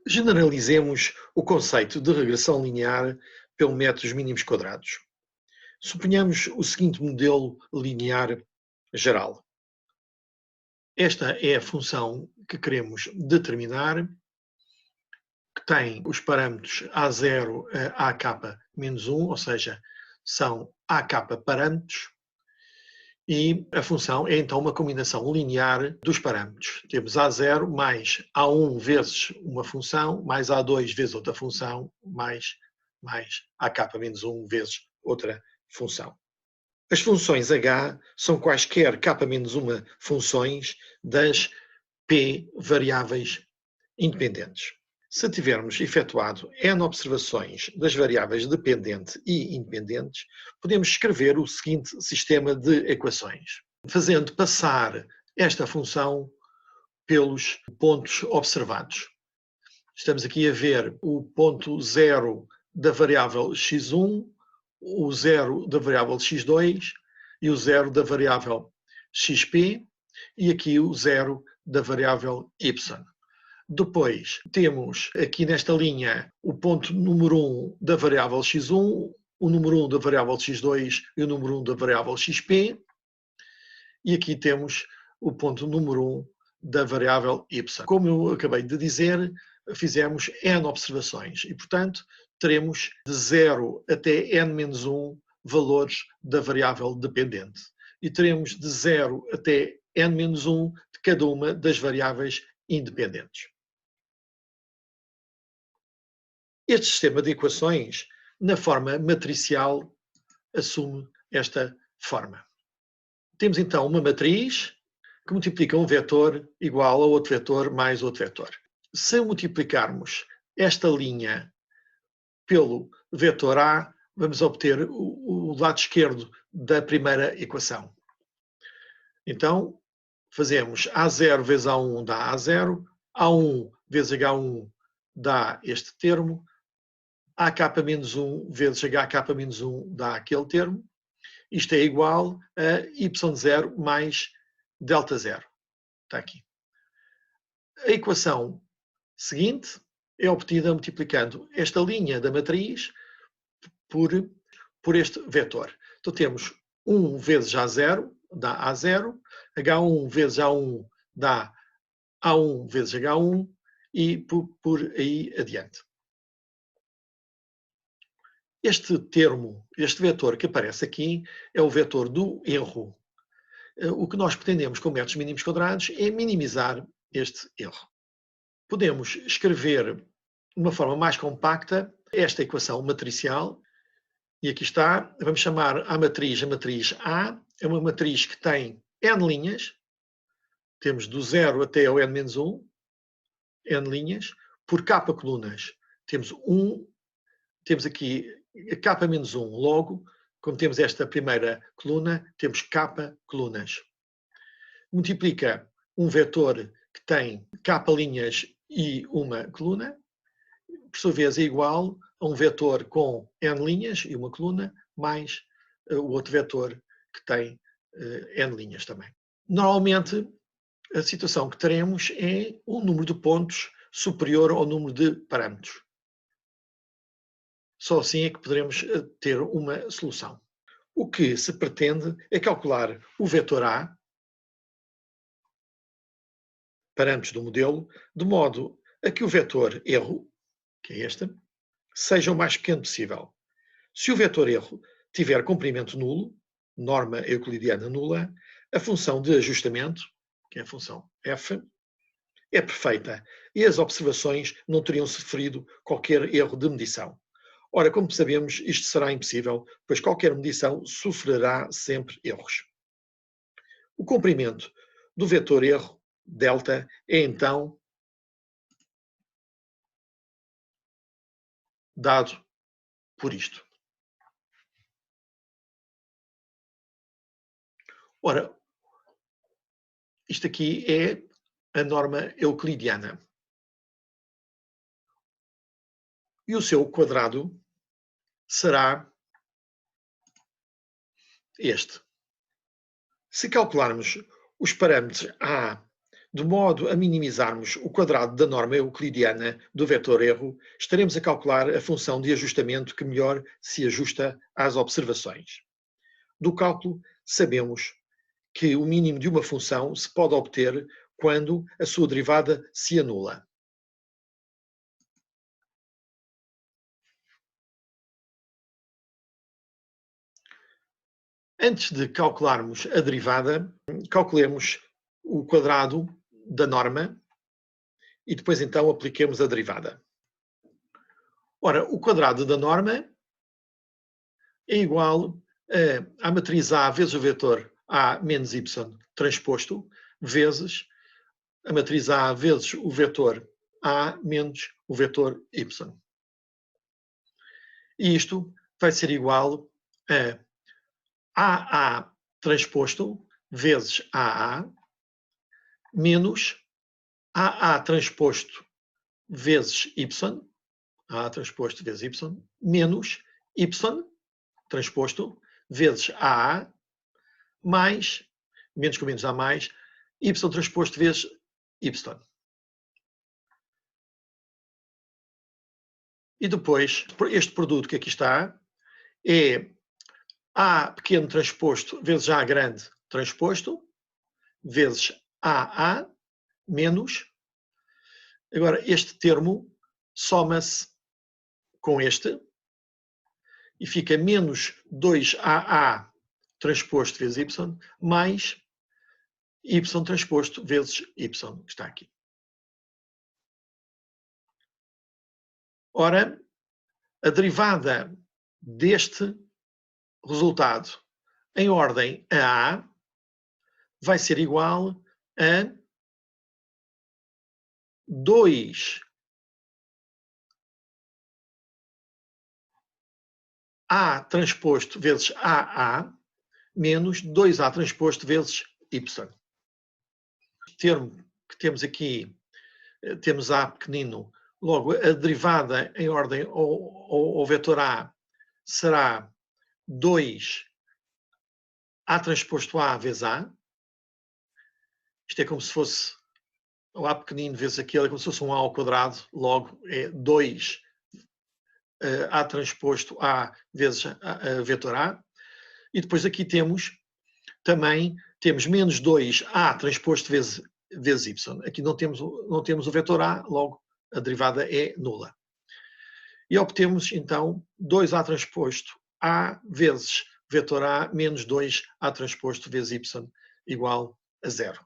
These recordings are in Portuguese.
Generalizemos o conceito de regressão linear pelo método dos mínimos quadrados. Suponhamos o seguinte modelo linear geral. Esta é a função que queremos determinar, que tem os parâmetros A0 a AK-1, ou seja, são AK parâmetros, e a função é então uma combinação linear dos parâmetros. Temos A0 mais A1 vezes uma função, mais A2 vezes outra função, mais AK-1 vezes outra função. As funções H são quaisquer K-1 funções das P variáveis independentes. Se tivermos efetuado N observações das variáveis dependente e independentes, podemos escrever o seguinte sistema de equações, fazendo passar esta função pelos pontos observados. Estamos aqui a ver o ponto 0 da variável x1, o 0 da variável x2 e o 0 da variável xp e aqui o 0 da variável y. Depois temos aqui nesta linha o ponto número 1 da variável x1, o número 1 da variável x2 e o número 1 da variável xp. E aqui temos o ponto número 1 da variável y. Como eu acabei de dizer, fizemos n observações e, portanto, teremos de 0 até n-1 valores da variável dependente. E teremos de 0 até n-1 de cada uma das variáveis independentes. Este sistema de equações, na forma matricial, assume esta forma. Temos então uma matriz que multiplica um vetor igual a outro vetor mais outro vetor. Se multiplicarmos esta linha pelo vetor A, vamos obter o lado esquerdo da primeira equação. Então, fazemos A0 vezes A1 dá A0, A1 vezes H1 dá este termo, AK-1 vezes HK-1 dá aquele termo. Isto é igual a y0 mais delta0. Está aqui. A equação seguinte é obtida multiplicando esta linha da matriz por este vetor. Então temos 1 vezes A0 dá A0, H1 vezes A1 dá A1 vezes H1 e por aí adiante. Este termo, este vetor que aparece aqui, é o vetor do erro. O que nós pretendemos com métodos mínimos quadrados é minimizar este erro. Podemos escrever de uma forma mais compacta esta equação matricial, e aqui está, vamos chamar a matriz A, é uma matriz que tem n linhas, temos do 0 até ao n-1, n linhas, por k colunas. Temos aqui k-1, logo, como temos esta primeira coluna, temos k colunas. Multiplica um vetor que tem k linhas e uma coluna, por sua vez é igual a um vetor com n linhas e uma coluna, mais o outro vetor que tem n linhas também. Normalmente, a situação que teremos é um número de pontos superior ao número de parâmetros. Só assim é que poderemos ter uma solução. O que se pretende é calcular o vetor A, parâmetros do modelo, de modo a que o vetor erro, que é este, seja o mais pequeno possível. Se o vetor erro tiver comprimento nulo, norma euclidiana nula, a função de ajustamento, que é a função f, é perfeita e as observações não teriam sofrido qualquer erro de medição. Ora, como sabemos, isto será impossível, pois qualquer medição sofrerá sempre erros. O comprimento do vetor erro, delta, é então dado por isto. Ora, isto aqui é a norma euclidiana. E o seu quadrado será este. Se calcularmos os parâmetros A De modo a minimizarmos o quadrado da norma euclidiana do vetor erro, estaremos a calcular a função de ajustamento que melhor se ajusta às observações. Do cálculo, sabemos que o mínimo de uma função se pode obter quando a sua derivada se anula. Antes de calcularmos a derivada, calculemos o quadrado da norma e depois então apliquemos a derivada. Ora, o quadrado da norma é igual à matriz A vezes o vetor A menos Y transposto, vezes a matriz A vezes o vetor A menos o vetor Y. E isto vai ser igual a AA transposto vezes AA menos AA transposto vezes Y, AA transposto vezes Y, menos Y transposto vezes AA, mais, menos com menos A mais, Y transposto vezes Y. E depois, este produto que aqui está é A pequeno transposto vezes A grande transposto, vezes AA, menos. Agora, este termo soma-se com este e fica menos 2AA transposto vezes Y, mais Y transposto vezes Y, que está aqui. Ora, a derivada deste resultado em ordem a A vai ser igual a 2 A transposto vezes AA menos 2A transposto vezes Y. O termo que temos aqui, temos A pequenino, logo a derivada em ordem ao vetor A será 2 A transposto A vezes A. Isto é como se fosse o A pequenino vezes aquele, é como se fosse um A ao quadrado, logo é 2 A transposto A vezes a vetor A. E depois aqui temos também menos 2A transposto vezes Y. Aqui não temos o vetor A, logo a derivada é nula. E obtemos então 2A transposto A vezes vetor A menos 2A transposto vezes Y igual a 0.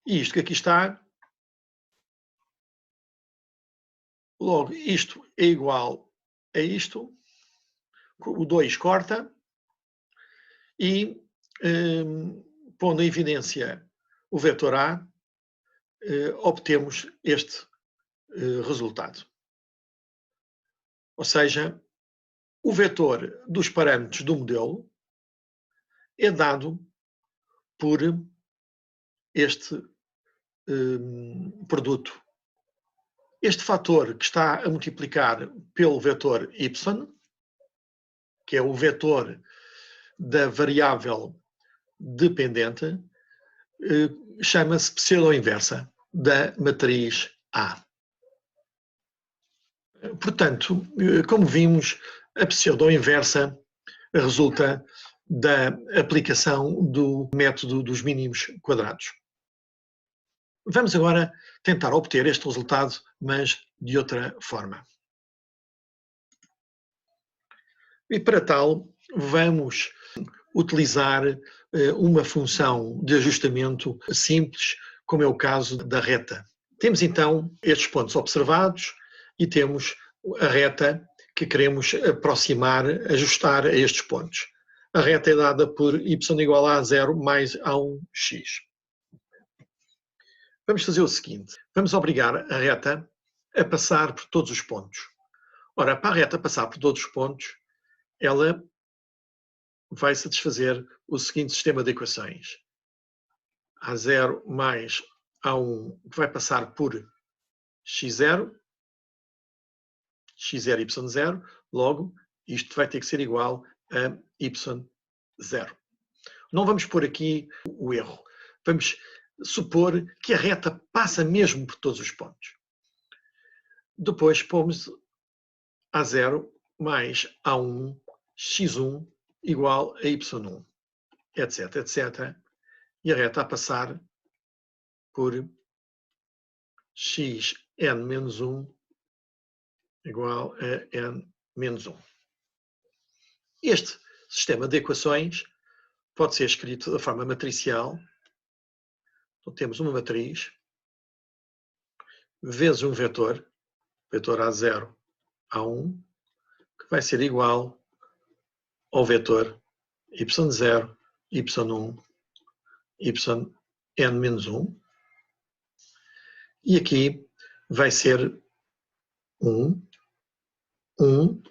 E isto que aqui está, logo isto é igual a isto, o 2 corta, e pondo em evidência o vetor A, obtemos este resultado. Ou seja, o vetor dos parâmetros do modelo é dado por este produto. Este fator que está a multiplicar pelo vetor y, que é o vetor da variável dependente, chama-se pseudo-inversa da matriz A. Portanto, como vimos, a pseudo-inversa resulta da aplicação do método dos mínimos quadrados. Vamos agora tentar obter este resultado, mas de outra forma. E para tal, vamos utilizar uma função de ajustamento simples, como é o caso da reta. Temos então estes pontos observados e temos a reta que queremos aproximar, ajustar a estes pontos. A reta é dada por y igual a 0 mais A1x. Vamos fazer o seguinte, vamos obrigar a reta a passar por todos os pontos. Ora, para a reta passar por todos os pontos, ela vai satisfazer o seguinte sistema de equações. A0 mais A1 que vai passar por x0, x0, y0, logo isto vai ter que ser igual a y 0. Não vamos pôr aqui o erro. Vamos supor que a reta passa mesmo por todos os pontos. Depois pomos A0 mais A1, x1 igual a y1, etc, etc. E a reta a passar por xn-1 igual a n-1. Este sistema de equações pode ser escrito da forma matricial. Então, temos uma matriz vezes um vetor A0, A1, que vai ser igual ao vetor y0, y1, yn-1. E aqui vai ser 1, 1,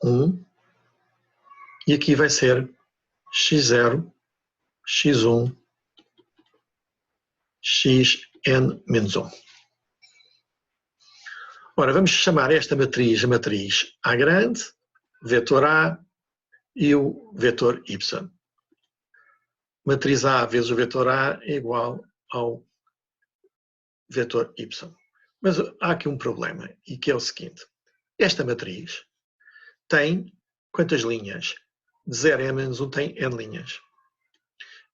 1. E aqui vai ser x0, x1, xn-1. Ora, vamos chamar esta matriz a matriz A grande, vetor A e o vetor Y. Matriz A vezes o vetor A é igual ao vetor Y. Mas há aqui um problema, e que é o seguinte. Esta matriz tem quantas linhas? De 0 a n-1 tem n linhas.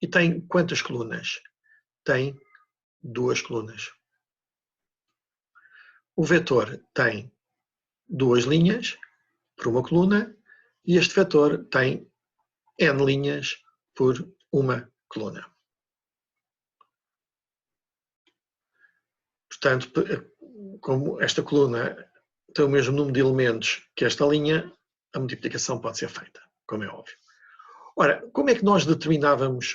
E tem quantas colunas? Tem 2 colunas. O vetor tem 2 linhas por uma coluna e este vetor tem n linhas por uma coluna. Portanto, como esta coluna tem o mesmo número de elementos que esta linha, a multiplicação pode ser feita, como é óbvio. Ora, como é que nós determinávamos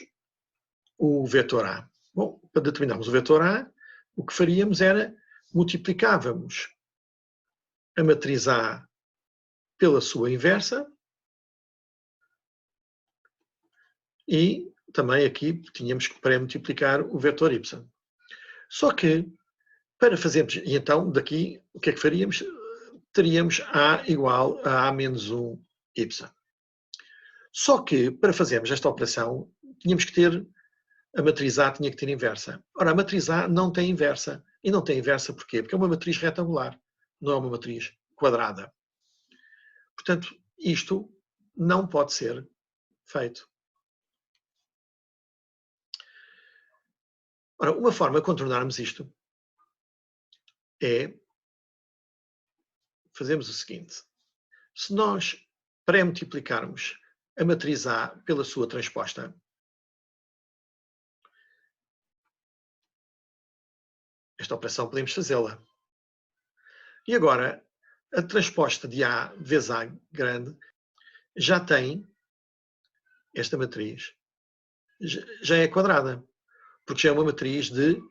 o vetor A? Bom, para determinarmos o vetor A, o que faríamos era multiplicávamos a matriz A pela sua inversa e também aqui tínhamos que pré-multiplicar o vetor Y. Só que, para fazermos, e então daqui, o que é que faríamos? Teríamos A igual a A menos 1 Y. Só que, para fazermos esta operação, tínhamos que ter, a matriz A tinha que ter inversa. Ora, a matriz A não tem inversa. E não tem inversa porquê? Porque é uma matriz retangular, não é uma matriz quadrada. Portanto, isto não pode ser feito. Ora, uma forma de contornarmos isto é fazermos o seguinte. Se nós pré-multiplicarmos a matriz A pela sua transposta, esta operação podemos fazê-la. E agora, a transposta de A vezes A grande já tem esta matriz, já é quadrada, porque já é uma matriz de,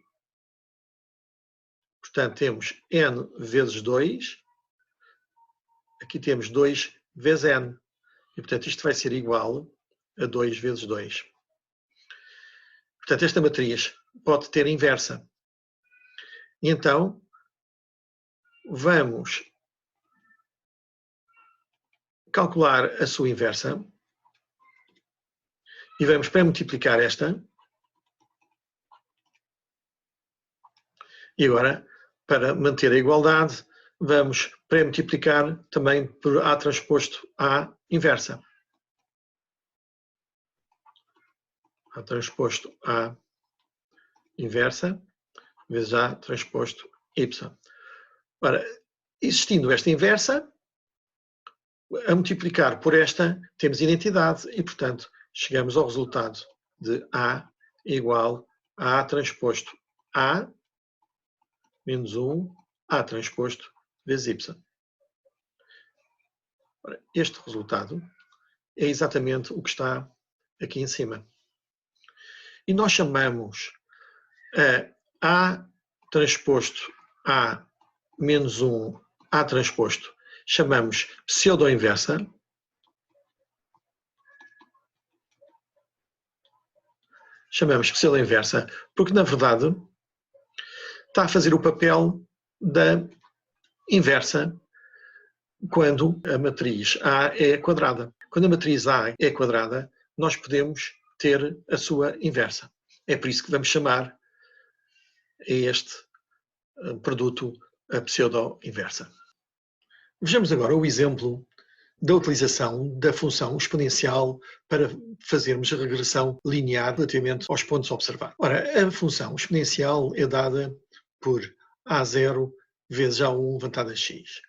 portanto, temos n vezes 2, aqui temos 2 vezes n, e portanto isto vai ser igual a 2 vezes 2. Portanto, esta matriz pode ter inversa. E então, vamos calcular a sua inversa e vamos pré-multiplicar esta. E agora, para manter a igualdade, vamos pré-multiplicar também por A transposto A inversa. A transposto A inversa vezes A transposto Y. Ora, existindo esta inversa, a multiplicar por esta, temos identidade e, portanto, chegamos ao resultado de A igual a A transposto A menos 1, A transposto vezes Y. Ora, este resultado é exatamente o que está aqui em cima. E nós chamamos A transposto A menos 1, A transposto, chamamos pseudo-inversa. Chamamos pseudo-inversa porque, na verdade, está a fazer o papel da inversa quando a matriz A é quadrada. Quando a matriz A é quadrada, nós podemos ter a sua inversa. É por isso que vamos chamar a este produto a pseudo-inversa. Vejamos agora o exemplo da utilização da função exponencial para fazermos a regressão linear relativamente aos pontos observados. Ora, a função exponencial é dada por A0 vezes A1 levantado a x.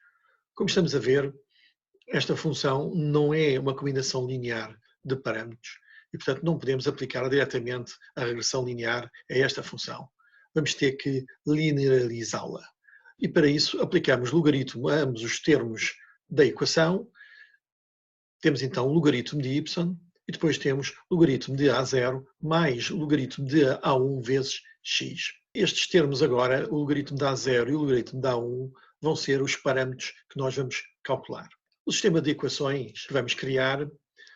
Como estamos a ver, esta função não é uma combinação linear de parâmetros e, portanto, não podemos aplicar diretamente a regressão linear a esta função. Vamos ter que linearizá-la. E para isso aplicamos logaritmo a ambos os termos da equação. Temos então o logaritmo de y e depois temos logaritmo de A0 mais logaritmo de A1 vezes x. Estes termos agora, o logaritmo de A0 e o logaritmo de A1, vão ser os parâmetros que nós vamos calcular. O sistema de equações que vamos criar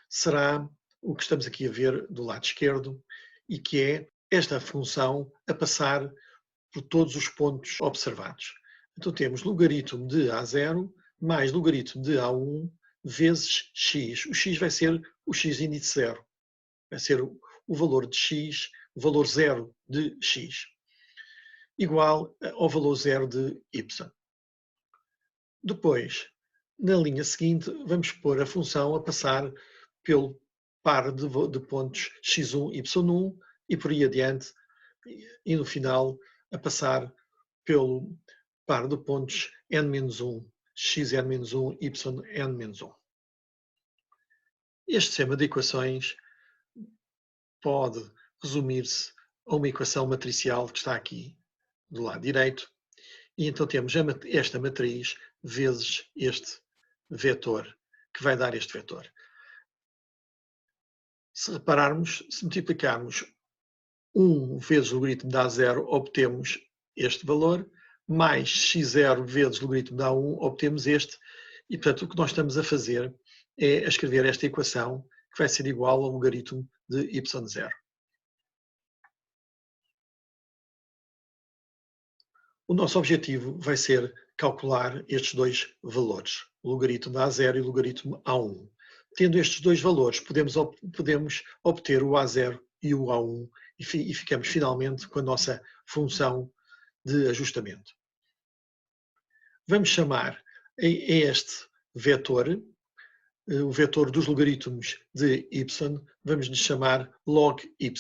será o que estamos aqui a ver do lado esquerdo e que é esta função a passar por todos os pontos observados. Então temos logaritmo de A0 mais logaritmo de A1 vezes x. O x vai ser o x índice zero. Vai ser o valor de x, o valor zero de x, igual ao valor zero de y. Depois, na linha seguinte, vamos pôr a função a passar pelo par de pontos x1, y1 e por aí adiante, e no final a passar pelo par de pontos n-1, xn-1, yn-1. Este sistema de equações pode resumir-se a uma equação matricial que está aqui do lado direito, e então temos esta matriz vezes este vetor, que vai dar este vetor. Se repararmos, se multiplicarmos 1 vezes o logaritmo de A0, obtemos este valor, mais x0 vezes o logaritmo de A1, obtemos este, e portanto o que nós estamos a fazer é a escrever esta equação, que vai ser igual ao logaritmo de y0. O nosso objetivo vai ser calcular estes dois valores, o logaritmo de A0 e o logaritmo A1. Tendo estes dois valores, podemos obter o A0 e o A1 e ficamos finalmente com a nossa função de ajustamento. Vamos chamar a este vetor, o vetor dos logaritmos de y, vamos lhe chamar log y,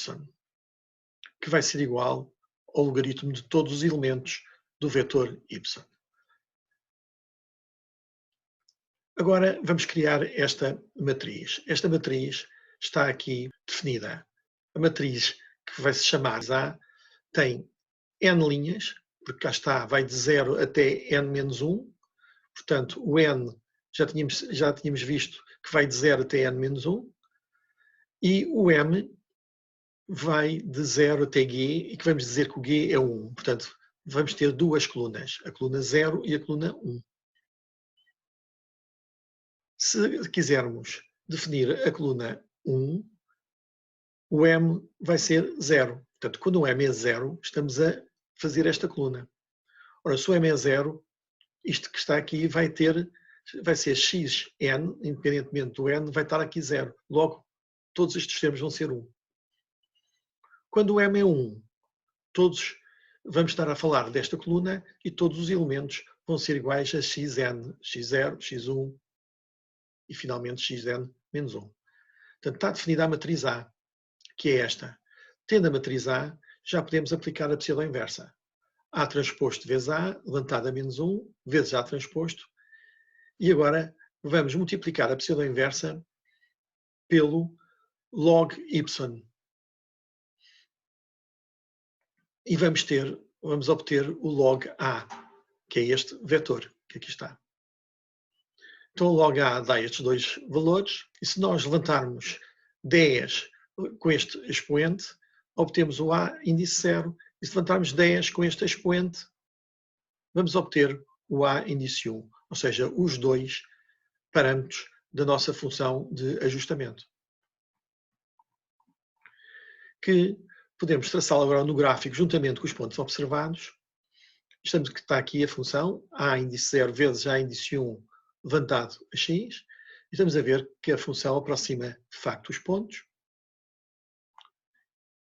que vai ser igual ao logaritmo de todos os elementos do vetor y. Agora vamos criar esta matriz. Esta matriz está aqui definida. A matriz que vai se chamar A tem n linhas, porque cá está, vai de 0 até n-1. Portanto, o n já tínhamos visto que vai de 0 até n-1. E o m vai de 0 até g, e que vamos dizer que o g é 1. Portanto, vamos ter duas colunas, a coluna 0 e a coluna 1. Se quisermos definir a coluna 1, o m vai ser 0. Portanto, quando o m é 0, estamos a fazer esta coluna. Ora, se o m é 0, isto que está aqui vai ser xn, independentemente do n, vai estar aqui 0. Logo, todos estes termos vão ser 1. Quando o m é 1, todos vamos estar a falar desta coluna e todos os elementos vão ser iguais a xn, x0, x1 e finalmente xn-1. Portanto, está definida a matriz A, que é esta. Tendo a matriz A, já podemos aplicar a pseudo-inversa. A transposto vezes A, levantado a menos 1, vezes A transposto. E agora vamos multiplicar a pseudo-inversa pelo log y. E vamos obter o log A, que é este vetor que aqui está. Então, o log A dá estes dois valores, e se nós levantarmos 10 com este expoente, obtemos o A índice 0, e se levantarmos 10 com este expoente, vamos obter o A índice 1, ou seja, os dois parâmetros da nossa função de ajustamento. Que podemos traçá-lo agora no gráfico juntamente com os pontos observados. Estamos que está aqui a função A índice 0 vezes A índice 1 levantado a x, estamos a ver que a função aproxima de facto os pontos.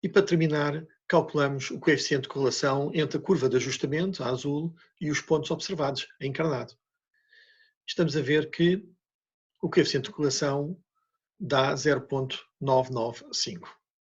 E para terminar, calculamos o coeficiente de correlação entre a curva de ajustamento, a azul, e os pontos observados, a encarnado. Estamos a ver que o coeficiente de correlação dá 0,995.